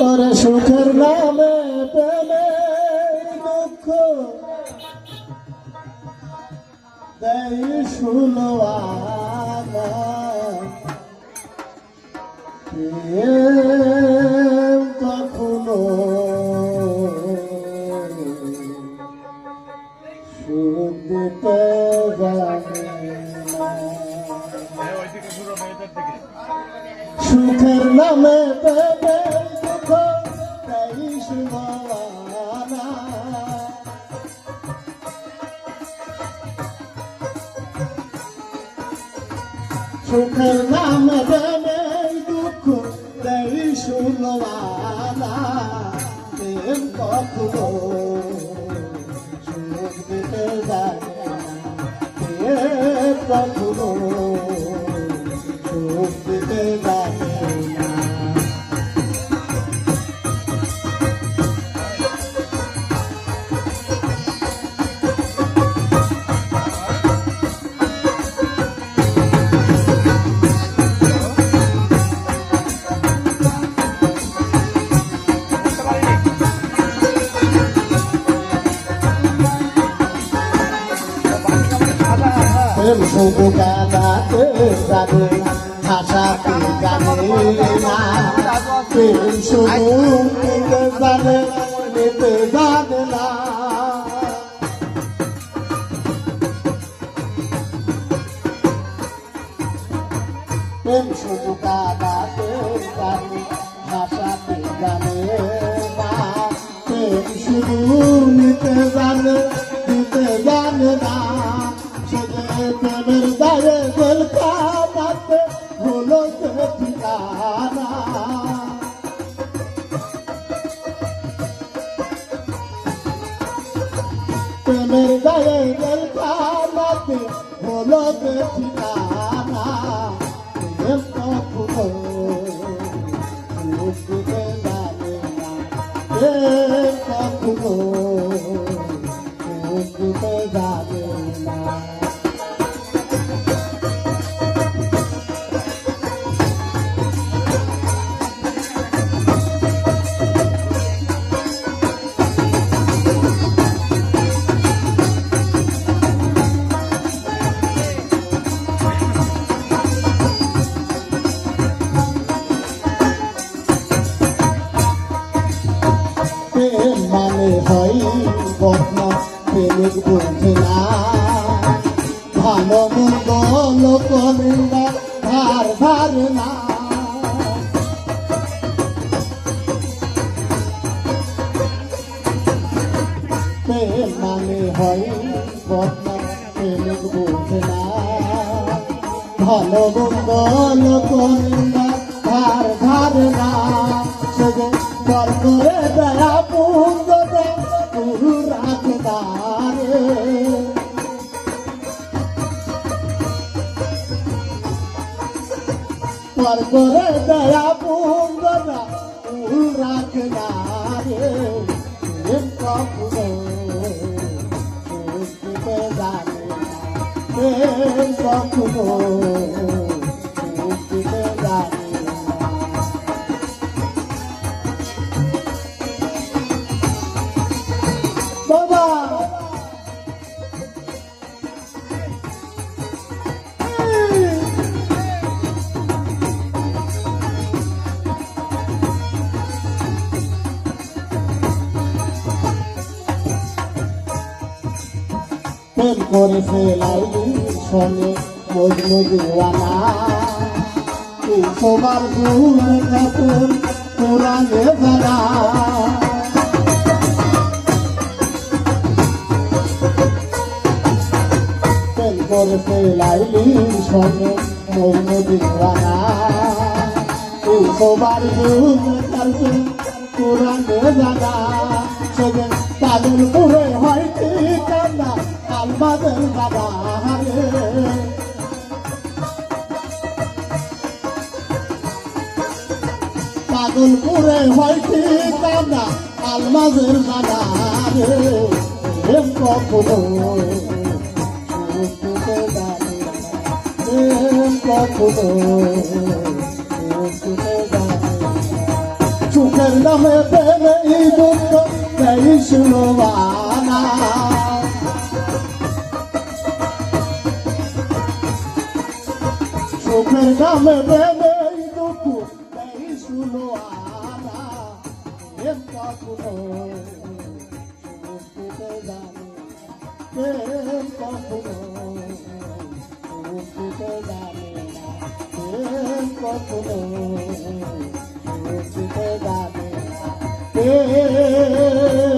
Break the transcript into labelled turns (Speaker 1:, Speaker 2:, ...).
Speaker 1: ওরে সুখের নামে প্রেমে দুঃখ দেয় সুলওয়ানা প্রেম কখনো সুখ দিতে জানে না। সুখের নামে প্রেমে দুঃখ দেয় সুলওয়ানা সুখের নামে প্রেমে দুঃখ দেয় সুলওয়ানা প্রেম কখনো সুখ দিতে জানে না প্রেম কখনো সুখ দিতে জানে না। প্রেম শুধু গানাতে জানে ভাষাতে জানে না প্রেম শুধু নিতে জানে নিতে জানে না প্রেম শুধু গানাতে জানে ভাষাতে জানে না প্রেম শুধু নিতে জানে দিতে জানে না প্রেমের দায়ে গোলখানাতে হলো ঠিকানা প্রেমের দায়ে গোলখানাতে হলো ঠিকানা প্রেম কখনো সুখ দিতে জানে না প্রেম কখনো সুখ দিতে জানে না। প্রেম মানে হয় বদনা প্রেমিক বুঝে না ভালো মন্দ লোকনিন্দা ধার ধার না প্রেম মানে হয় বদনা প্রেমিক বুঝে না ভালো মন্দ লোকনিন্দা ধার ধার না পর করে দয়া পুঞ্জ গুরু রাখদারে পর করে দয়া পুঞ্জ গুরু রাখদারে প্রেম কখনো সুখ দিতে জানে না প্রেম কখনো সুখ দিতে জানে বাবা প্রেম করে ফেলাইলি সঙ্গে মজনু দিওয়ানা এই সবার দূরে থাকেন কোরআনে জানা করে ফেলাইলি সঙ্গে মজনু দিওয়ানা এই সবার দূরে থাকেন কোরআনে জানা সেদিন তাদের পুরে হয় ঠিকানা আলমাদের বাবা হারে পাগলপুরে হয় ঠিকানা আলমাদের বাবা রে প্রেম কখনো সুখ দিতে জানে না প্রেম কখনো সুখ দিতে জানে না সুখের দামে প্রেমেই দুঃখ দেই সুলবানা সুখের দামে প্রেমেই দুঃখ দেই সুলবানা এর কখনো সুখ দিতে জানে প্রেম কখনো সুখ দিতে জানে না প্রেম কখনো সুখ দিতে জানে না প্রেম